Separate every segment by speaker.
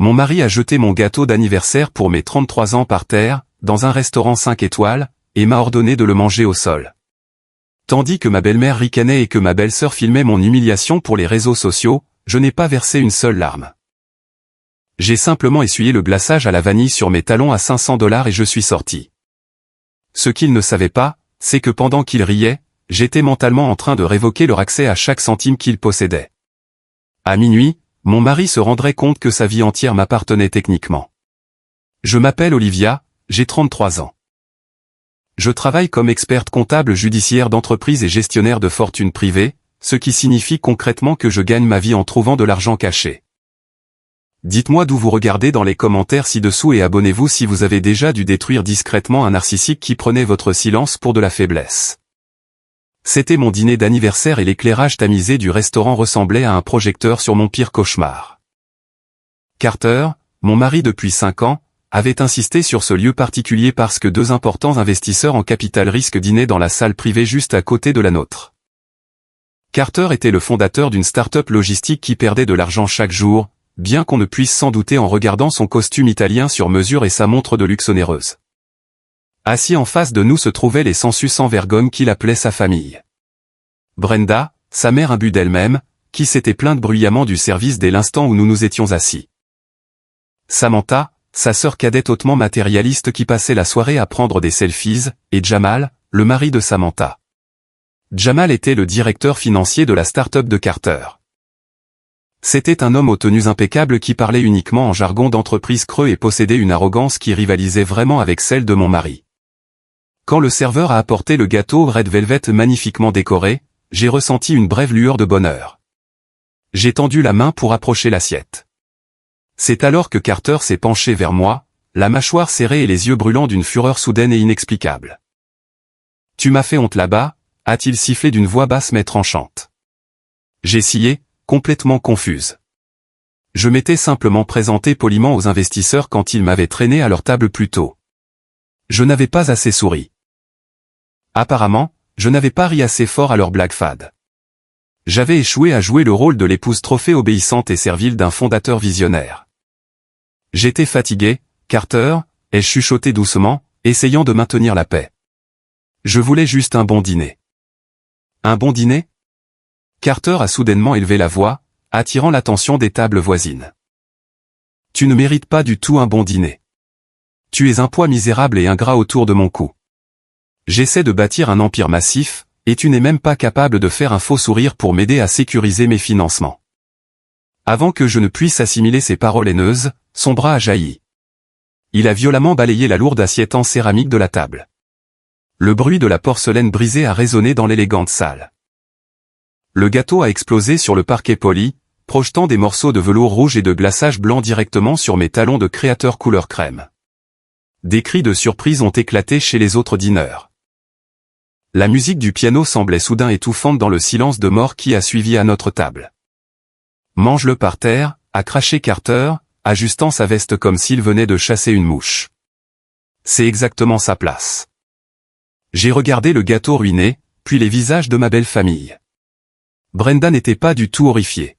Speaker 1: Mon mari a jeté mon gâteau d'anniversaire pour mes 33 ans par terre, dans un restaurant 5 étoiles, et m'a ordonné de le manger au sol. Tandis que ma belle-mère ricanait et que ma belle-sœur filmait mon humiliation pour les réseaux sociaux, je n'ai pas versé une seule larme. J'ai simplement essuyé le glaçage à la vanille sur mes talons à $500 et je suis sorti. Ce qu'ils ne savaient pas, c'est que pendant qu'ils riaient, j'étais mentalement en train de révoquer leur accès à chaque centime qu'ils possédaient. À minuit, mon mari se rendrait compte que sa vie entière m'appartenait techniquement. Je m'appelle Olivia, j'ai 33 ans. Je travaille comme experte comptable judiciaire d'entreprise et gestionnaire de fortune privée, ce qui signifie concrètement que je gagne ma vie en trouvant de l'argent caché. Dites-moi d'où vous regardez dans les commentaires ci-dessous et abonnez-vous si vous avez déjà dû détruire discrètement un narcissique qui prenait votre silence pour de la faiblesse. C'était mon dîner d'anniversaire et l'éclairage tamisé du restaurant ressemblait à un projecteur sur mon pire cauchemar. Carter, mon mari depuis 5 ans, avait insisté sur ce lieu particulier parce que 2 importants investisseurs en capital risque dînaient dans la salle privée juste à côté de la nôtre. Carter était le fondateur d'une start-up logistique qui perdait de l'argent chaque jour, bien qu'on ne puisse s'en douter en regardant son costume italien sur mesure et sa montre de luxe onéreuse. Assis en face de nous se trouvaient les sensus sans vergogne qu'il appelait sa famille. Brenda, sa mère imbue d'elle-même, qui s'était plainte bruyamment du service dès l'instant où nous nous étions assis. Samantha, sa sœur cadette hautement matérialiste qui passait la soirée à prendre des selfies, et Jamal, le mari de Samantha. Jamal était le directeur financier de la start-up de Carter. C'était un homme aux tenues impeccables qui parlait uniquement en jargon d'entreprise creux et possédait une arrogance qui rivalisait vraiment avec celle de mon mari. Quand le serveur a apporté le gâteau Red Velvet magnifiquement décoré, j'ai ressenti une brève lueur de bonheur. J'ai tendu la main pour approcher l'assiette. C'est alors que Carter s'est penché vers moi, la mâchoire serrée et les yeux brûlants d'une fureur soudaine et inexplicable. « Tu m'as fait honte là-bas » a-t-il sifflé d'une voix basse mais tranchante. J'ai scié, complètement confuse. Je m'étais simplement présenté poliment aux investisseurs quand ils m'avaient traîné à leur table plus tôt. Je n'avais pas assez souri. Apparemment, je n'avais pas ri assez fort à leur blague fade. J'avais échoué à jouer le rôle de l'épouse trophée obéissante et servile d'un fondateur visionnaire. J'étais fatigué, Carter, ai-je chuchoté doucement, essayant de maintenir la paix. Je voulais juste un bon dîner. Un bon dîner? Carter a soudainement élevé la voix, attirant l'attention des tables voisines. Tu ne mérites pas du tout un bon dîner. Tu es un poids misérable et ingrat autour de mon cou. J'essaie de bâtir un empire massif, et tu n'es même pas capable de faire un faux sourire pour m'aider à sécuriser mes financements. Avant que je ne puisse assimiler ces paroles haineuses, son bras a jailli. Il a violemment balayé la lourde assiette en céramique de la table. Le bruit de la porcelaine brisée a résonné dans l'élégante salle. Le gâteau a explosé sur le parquet poli, projetant des morceaux de velours rouge et de glaçage blanc directement sur mes talons de créateur couleur crème. Des cris de surprise ont éclaté chez les autres dîneurs. La musique du piano semblait soudain étouffante dans le silence de mort qui a suivi à notre table. « Mange-le par terre », a craché Carter, ajustant sa veste comme s'il venait de chasser une mouche. C'est exactement sa place. J'ai regardé le gâteau ruiné, puis les visages de ma belle famille. Brenda n'était pas du tout horrifiée.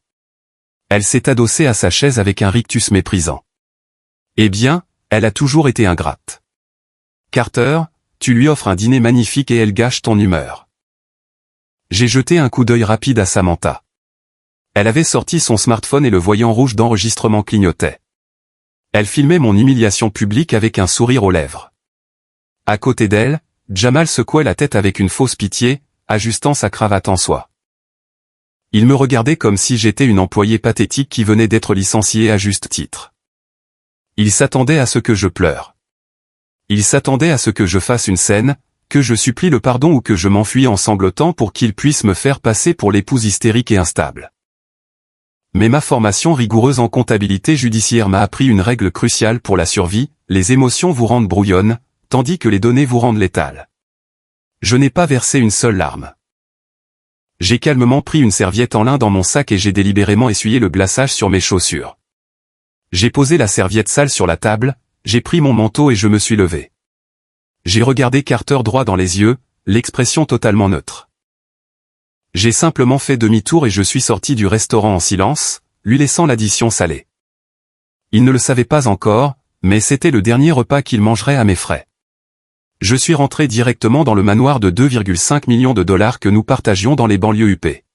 Speaker 1: Elle s'est adossée à sa chaise avec un rictus méprisant. Eh bien, elle a toujours été ingrate. Carter, tu lui offres un dîner magnifique et elle gâche ton humeur. J'ai jeté un coup d'œil rapide à Samantha. Elle avait sorti son smartphone et le voyant rouge d'enregistrement clignotait. Elle filmait mon humiliation publique avec un sourire aux lèvres. À côté d'elle, Jamal secouait la tête avec une fausse pitié, ajustant sa cravate en soie. Il me regardait comme si j'étais une employée pathétique qui venait d'être licenciée à juste titre. Il s'attendait à ce que je pleure. Il s'attendait à ce que je fasse une scène, que je supplie le pardon ou que je m'enfuis en sanglotant pour qu'il puisse me faire passer pour l'épouse hystérique et instable. Mais ma formation rigoureuse en comptabilité judiciaire m'a appris une règle cruciale pour la survie, les émotions vous rendent brouillonne, tandis que les données vous rendent létale. Je n'ai pas versé une seule larme. J'ai calmement pris une serviette en lin dans mon sac et j'ai délibérément essuyé le glaçage sur mes chaussures. J'ai posé la serviette sale sur la table, j'ai pris mon manteau et je me suis levé. J'ai regardé Carter droit dans les yeux, l'expression totalement neutre. J'ai simplement fait demi-tour et je suis sorti du restaurant en silence, lui laissant l'addition salée. Il ne le savait pas encore, mais c'était le dernier repas qu'il mangerait à mes frais. Je suis rentré directement dans le manoir de 2,5 millions de dollars que nous partagions dans les banlieues huppées.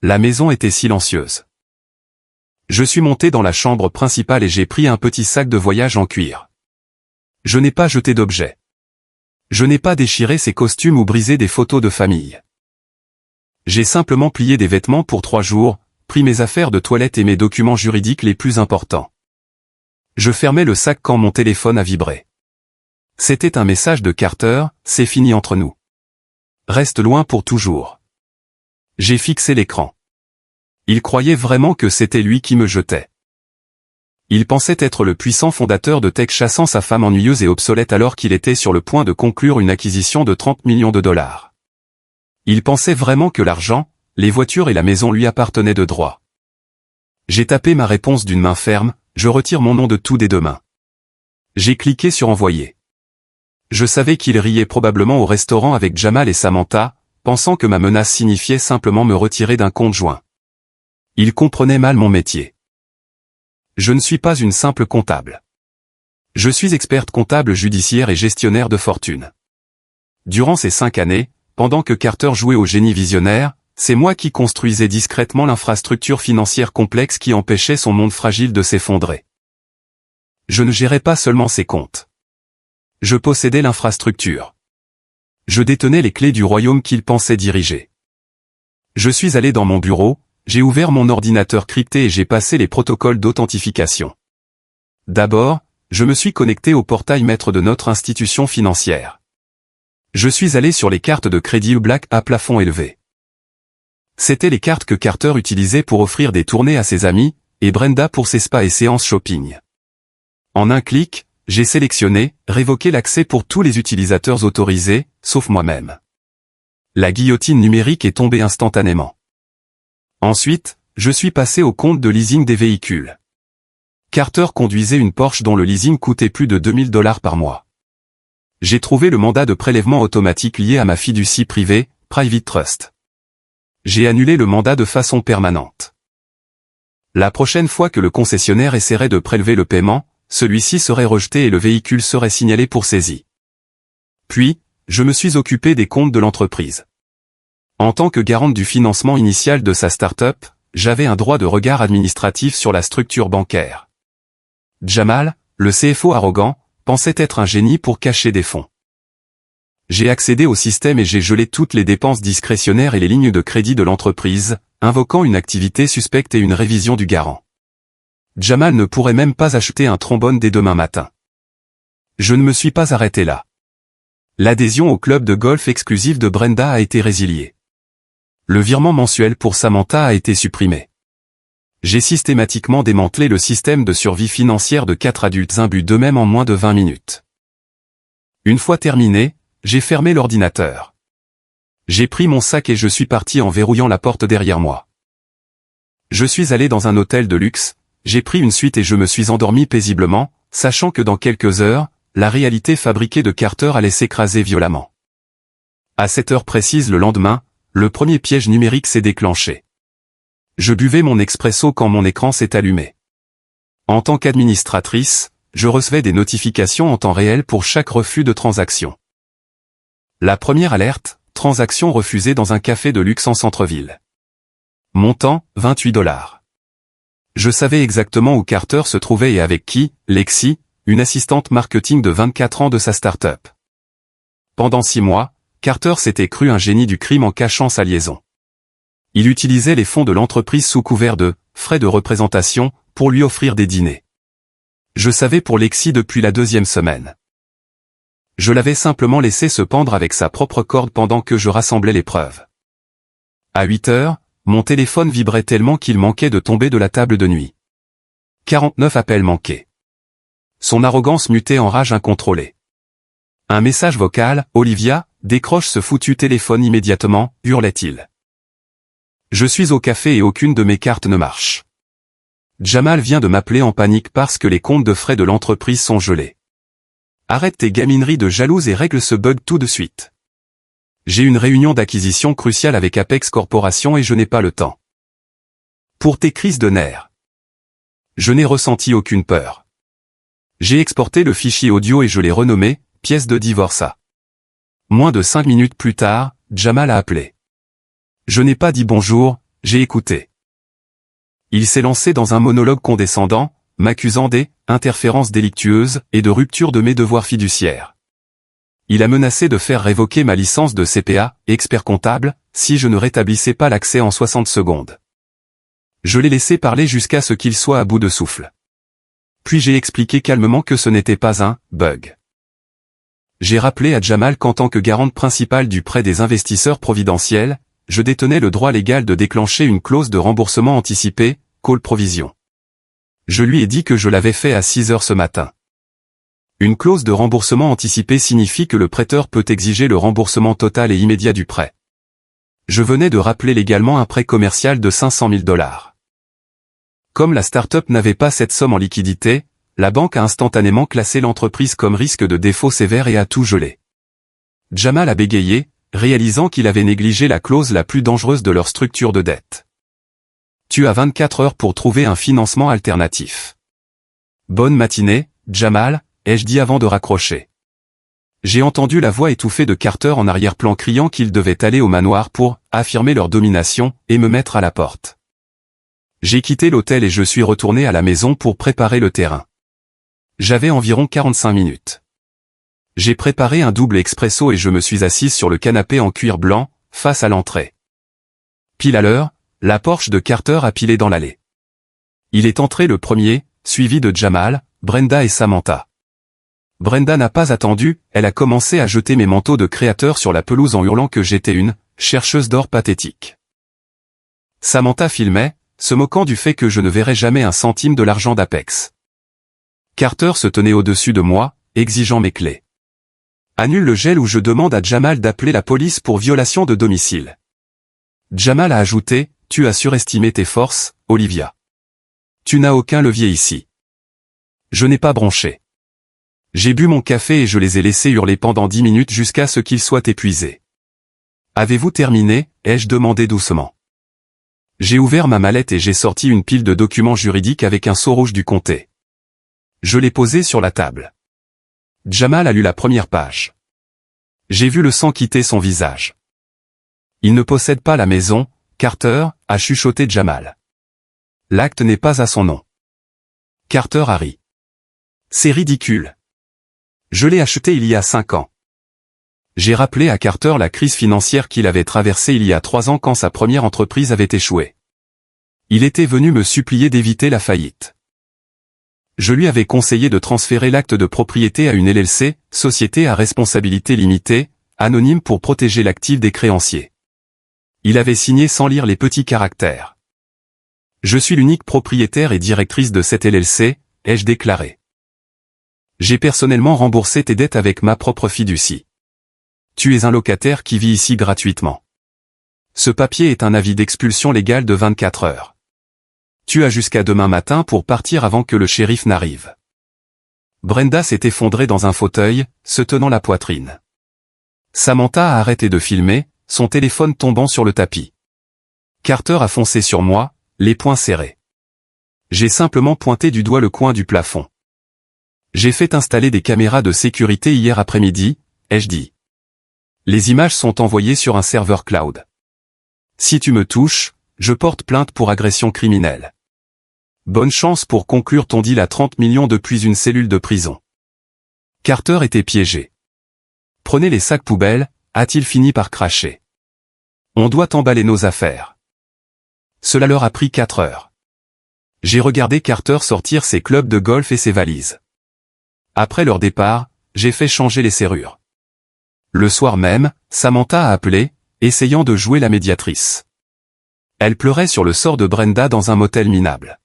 Speaker 1: La maison était silencieuse. Je suis monté dans la chambre principale et j'ai pris un petit sac de voyage en cuir. Je n'ai pas jeté d'objets. Je n'ai pas déchiré ses costumes ou brisé des photos de famille. J'ai simplement plié des vêtements pour 3 jours, pris mes affaires de toilette et mes documents juridiques les plus importants. Je fermais le sac quand mon téléphone a vibré. C'était un message de Carter, c'est fini entre nous. Reste loin pour toujours. J'ai fixé l'écran. Il croyait vraiment que c'était lui qui me jetait. Il pensait être le puissant fondateur de tech chassant sa femme ennuyeuse et obsolète alors qu'il était sur le point de conclure une acquisition de 30 millions de dollars. Il pensait vraiment que l'argent, les voitures et la maison lui appartenaient de droit. J'ai tapé ma réponse d'une main ferme, je retire mon nom de tout des 2 mains. J'ai cliqué sur envoyer. Je savais qu'il riait probablement au restaurant avec Jamal et Samantha, pensant que ma menace signifiait simplement me retirer d'un compte joint. Il comprenait mal mon métier. Je ne suis pas une simple comptable. Je suis experte comptable judiciaire et gestionnaire de fortune. Durant ces 5 années, pendant que Carter jouait au génie visionnaire, c'est moi qui construisais discrètement l'infrastructure financière complexe qui empêchait son monde fragile de s'effondrer. Je ne gérais pas seulement ses comptes. Je possédais l'infrastructure. Je détenais les clés du royaume qu'il pensait diriger. Je suis allé dans mon bureau, j'ai ouvert mon ordinateur crypté et j'ai passé les protocoles d'authentification. D'abord, je me suis connecté au portail maître de notre institution financière. Je suis allé sur les cartes de crédit Black à plafond élevé. C'étaient les cartes que Carter utilisait pour offrir des tournées à ses amis, et Brenda pour ses spas et séances shopping. En un clic, j'ai sélectionné « Révoquer l'accès pour tous les utilisateurs autorisés, sauf moi-même ». La guillotine numérique est tombée instantanément. Ensuite, je suis passé au compte de leasing des véhicules. Carter conduisait une Porsche dont le leasing coûtait plus de 2000 $ par mois. J'ai trouvé le mandat de prélèvement automatique lié à ma fiducie privée, Private Trust. J'ai annulé le mandat de façon permanente. La prochaine fois que le concessionnaire essaierait de prélever le paiement, celui-ci serait rejeté et le véhicule serait signalé pour saisie. Puis, je me suis occupé des comptes de l'entreprise. En tant que garante du financement initial de sa start-up, j'avais un droit de regard administratif sur la structure bancaire. Jamal, le CFO arrogant, pensait être un génie pour cacher des fonds. J'ai accédé au système et j'ai gelé toutes les dépenses discrétionnaires et les lignes de crédit de l'entreprise, invoquant une activité suspecte et une révision du garant. Jamal ne pourrait même pas acheter un trombone dès demain matin. Je ne me suis pas arrêté là. L'adhésion au club de golf exclusif de Brenda a été résiliée. Le virement mensuel pour Samantha a été supprimé. J'ai systématiquement démantelé le système de survie financière de 4 adultes imbus d'eux-mêmes en moins de 20 minutes. Une fois terminé, j'ai fermé l'ordinateur. J'ai pris mon sac et je suis parti en verrouillant la porte derrière moi. Je suis allé dans un hôtel de luxe, j'ai pris une suite et je me suis endormi paisiblement, sachant que dans quelques heures, la réalité fabriquée de Carter allait s'écraser violemment. À cette heure précise le lendemain, le premier piège numérique s'est déclenché. Je buvais mon expresso quand mon écran s'est allumé. En tant qu'administratrice, je recevais des notifications en temps réel pour chaque refus de transaction. La première alerte, transaction refusée dans un café de luxe en centre-ville. Montant, 28 $. Je savais exactement où Carter se trouvait et avec qui, Lexi, une assistante marketing de 24 ans de sa start-up. Pendant 6 mois, Carter s'était cru un génie du crime en cachant sa liaison. Il utilisait les fonds de l'entreprise sous couvert de frais de représentation pour lui offrir des dîners. Je savais pour Lexi depuis la 2e semaine. Je l'avais simplement laissé se pendre avec sa propre corde pendant que je rassemblais les preuves. À 8 heures, mon téléphone vibrait tellement qu'il manquait de tomber de la table de nuit. 49 appels manqués. Son arrogance mutait en rage incontrôlée. Un message vocal, « Olivia, décroche ce foutu téléphone immédiatement », hurlait-il. Je suis au café et aucune de mes cartes ne marche. Jamal vient de m'appeler en panique parce que les comptes de frais de l'entreprise sont gelés. Arrête tes gamineries de jalouse et règle ce bug tout de suite. J'ai une réunion d'acquisition cruciale avec Apex Corporation et je n'ai pas le temps. Pour tes crises de nerfs. Je n'ai ressenti aucune peur. J'ai exporté le fichier audio et je l'ai renommé « Pièce de divorce A ». Moins de 5 minutes plus tard, Jamal a appelé. Je n'ai pas dit bonjour, j'ai écouté. Il s'est lancé dans un monologue condescendant, m'accusant des interférences délictueuses et de rupture de mes devoirs fiduciaires. Il a menacé de faire révoquer ma licence de CPA, expert comptable, si je ne rétablissais pas l'accès en 60 secondes. Je l'ai laissé parler jusqu'à ce qu'il soit à bout de souffle. Puis j'ai expliqué calmement que ce n'était pas un bug. J'ai rappelé à Jamal qu'en tant que garante principale du prêt des investisseurs providentiels, je détenais le droit légal de déclencher une clause de remboursement anticipé, call provision. Je lui ai dit que je l'avais fait à 6 heures ce matin. Une clause de remboursement anticipé signifie que le prêteur peut exiger le remboursement total et immédiat du prêt. Je venais de rappeler légalement un prêt commercial de 500 000 $. Comme la start-up n'avait pas cette somme en liquidité, la banque a instantanément classé l'entreprise comme risque de défaut sévère et a tout gelé. Jamal a bégayé, réalisant qu'il avait négligé la clause la plus dangereuse de leur structure de dette. Tu as 24 heures pour trouver un financement alternatif. Bonne matinée, Jamal, ai-je dit avant de raccrocher. J'ai entendu la voix étouffée de Carter en arrière-plan criant qu'ils devaient aller au manoir pour affirmer leur domination et me mettre à la porte. J'ai quitté l'hôtel et je suis retourné à la maison pour préparer le terrain. J'avais environ 45 minutes. J'ai préparé un double expresso et je me suis assise sur le canapé en cuir blanc, face à l'entrée. Pile à l'heure, la Porsche de Carter a pilé dans l'allée. Il est entré le premier, suivi de Jamal, Brenda et Samantha. Brenda n'a pas attendu, elle a commencé à jeter mes manteaux de créateur sur la pelouse en hurlant que j'étais une chercheuse d'or pathétique. Samantha filmait, se moquant du fait que je ne verrais jamais un centime de l'argent d'Apex. Carter se tenait au-dessus de moi, exigeant mes clés. Annule le gel ou je demande à Jamal d'appeler la police pour violation de domicile. Jamal a ajouté, tu as surestimé tes forces, Olivia. Tu n'as aucun levier ici. Je n'ai pas bronché. J'ai bu mon café et je les ai laissés hurler pendant 10 minutes jusqu'à ce qu'ils soient épuisés. Avez-vous terminé, ai-je demandé doucement. J'ai ouvert ma mallette et j'ai sorti une pile de documents juridiques avec un sceau rouge du comté. Je l'ai posé sur la table. Jamal a lu la première page. J'ai vu le sang quitter son visage. Il ne possède pas la maison, Carter, a chuchoté Jamal. L'acte n'est pas à son nom. Carter a ri. C'est ridicule. Je l'ai acheté il y a 5 ans. J'ai rappelé à Carter la crise financière qu'il avait traversée il y a 3 ans quand sa première entreprise avait échoué. Il était venu me supplier d'éviter la faillite. Je lui avais conseillé de transférer l'acte de propriété à une LLC, Société à responsabilité limitée, anonyme pour protéger l'actif des créanciers. Il avait signé sans lire les petits caractères. Je suis l'unique propriétaire et directrice de cette LLC, ai-je déclaré. J'ai personnellement remboursé tes dettes avec ma propre fiducie. Tu es un locataire qui vit ici gratuitement. Ce papier est un avis d'expulsion légale de 24 heures. Tu as jusqu'à demain matin pour partir avant que le shérif n'arrive. Brenda s'est effondrée dans un fauteuil, se tenant la poitrine. Samantha a arrêté de filmer, son téléphone tombant sur le tapis. Carter a foncé sur moi, les poings serrés. J'ai simplement pointé du doigt le coin du plafond. J'ai fait installer des caméras de sécurité hier après-midi, ai-je dit. Les images sont envoyées sur un serveur cloud. Si tu me touches, je porte plainte pour agression criminelle. Bonne chance pour conclure ton deal à 30 millions depuis une cellule de prison. Carter était piégé. Prenez les sacs poubelles, a-t-il fini par cracher. On doit emballer nos affaires. Cela leur a pris 4 heures. J'ai regardé Carter sortir ses clubs de golf et ses valises. Après leur départ, j'ai fait changer les serrures. Le soir même, Samantha a appelé, essayant de jouer la médiatrice. Elle pleurait sur le sort de Brenda dans un motel minable.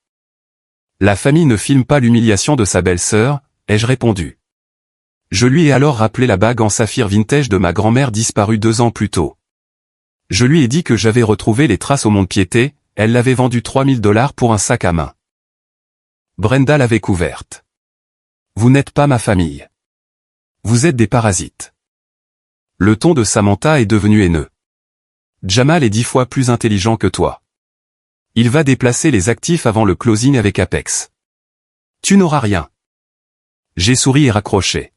Speaker 1: La famille ne filme pas l'humiliation de sa belle-sœur, ai-je répondu. Je lui ai alors rappelé la bague en saphir vintage de ma grand-mère disparue 2 ans plus tôt. Je lui ai dit que j'avais retrouvé les traces au mont-de-piété, elle l'avait vendue 3 000 $ pour un sac à main. Brenda l'avait couverte. Vous n'êtes pas ma famille. Vous êtes des parasites. Le ton de Samantha est devenu haineux. Jamal est 10 fois plus intelligent que toi. Il va déplacer les actifs avant le closing avec Apex. Tu n'auras rien. J'ai souri et raccroché.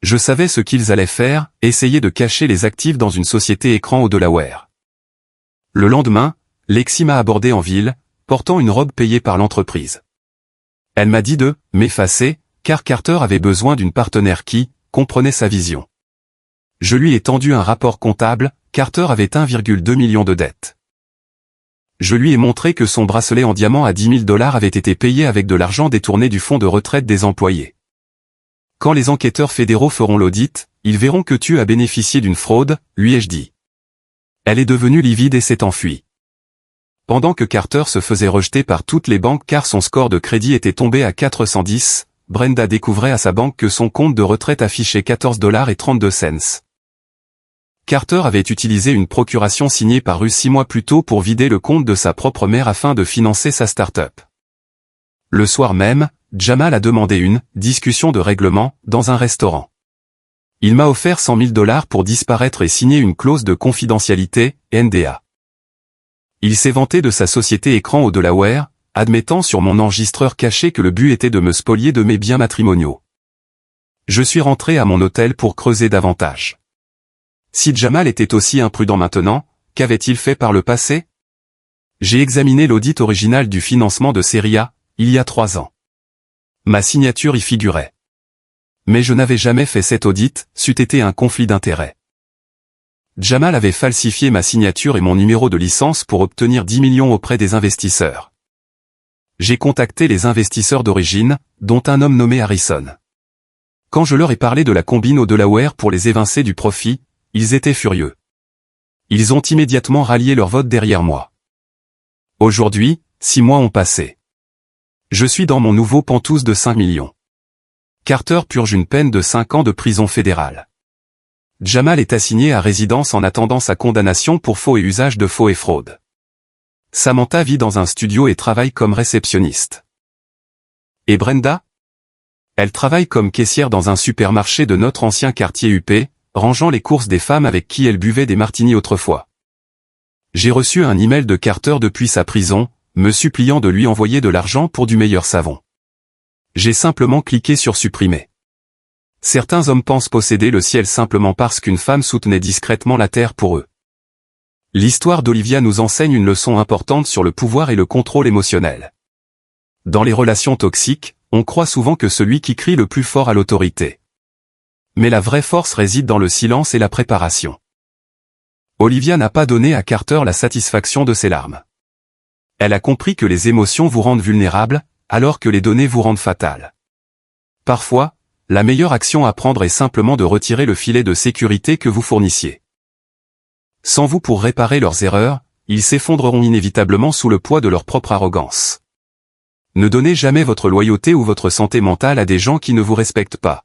Speaker 1: Je savais ce qu'ils allaient faire, essayer de cacher les actifs dans une société écran au Delaware. Le lendemain, Lexi m'a abordé en ville, portant une robe payée par l'entreprise. Elle m'a dit de m'effacer, car Carter avait besoin d'une partenaire qui comprenait sa vision. Je lui ai tendu un rapport comptable, Carter avait 1,2 million de dettes. Je lui ai montré que son bracelet en diamant à 10 000 $ avait été payé avec de l'argent détourné du fonds de retraite des employés. Quand les enquêteurs fédéraux feront l'audit, ils verront que tu as bénéficié d'une fraude, lui ai-je dit. Elle est devenue livide et s'est enfuie. Pendant que Carter se faisait rejeter par toutes les banques car son score de crédit était tombé à 410, Brenda découvrait à sa banque que son compte de retraite affichait 14,32 $. Carter avait utilisé une procuration signée par Ruth 6 mois plus tôt pour vider le compte de sa propre mère afin de financer sa start-up. Le soir même, Jamal a demandé une discussion de règlement dans un restaurant. Il m'a offert 100 000 $ pour disparaître et signer une clause de confidentialité, NDA. Il s'est vanté de sa société écran au Delaware, admettant sur mon enregistreur caché que le but était de me spolier de mes biens matrimoniaux. Je suis rentré à mon hôtel pour creuser davantage. Si Jamal était aussi imprudent maintenant, qu'avait-il fait par le passé? J'ai examiné l'audit original du financement de Série A, il y a 3 ans. Ma signature y figurait. Mais je n'avais jamais fait cet audit, c'eût été un conflit d'intérêts. Jamal avait falsifié ma signature et mon numéro de licence pour obtenir 10 millions auprès des investisseurs. J'ai contacté les investisseurs d'origine, dont un homme nommé Harrison. Quand je leur ai parlé de la combine au Delaware pour les évincer du profit, ils étaient furieux. Ils ont immédiatement rallié leur vote derrière moi. Aujourd'hui, 6 mois ont passé. Je suis dans mon nouveau pantouse de 5 millions. Carter purge une peine de 5 ans de prison fédérale. Jamal est assigné à résidence en attendant sa condamnation pour faux et usage de faux et fraude. Samantha vit dans un studio et travaille comme réceptionniste. Et Brenda? Elle travaille comme caissière dans un supermarché de notre ancien quartier UP, rangeant les courses des femmes avec qui elle buvait des martinis autrefois. J'ai reçu un email de Carter depuis sa prison, me suppliant de lui envoyer de l'argent pour du meilleur savon. J'ai simplement cliqué sur supprimer. Certains hommes pensent posséder le ciel simplement parce qu'une femme soutenait discrètement la terre pour eux. L'histoire d'Olivia nous enseigne une leçon importante sur le pouvoir et le contrôle émotionnel. Dans les relations toxiques, on croit souvent que celui qui crie le plus fort a l'autorité. Mais la vraie force réside dans le silence et la préparation. Olivia n'a pas donné à Carter la satisfaction de ses larmes. Elle a compris que les émotions vous rendent vulnérables, alors que les données vous rendent fatales. Parfois, la meilleure action à prendre est simplement de retirer le filet de sécurité que vous fournissiez. Sans vous pour réparer leurs erreurs, ils s'effondreront inévitablement sous le poids de leur propre arrogance. Ne donnez jamais votre loyauté ou votre santé mentale à des gens qui ne vous respectent pas.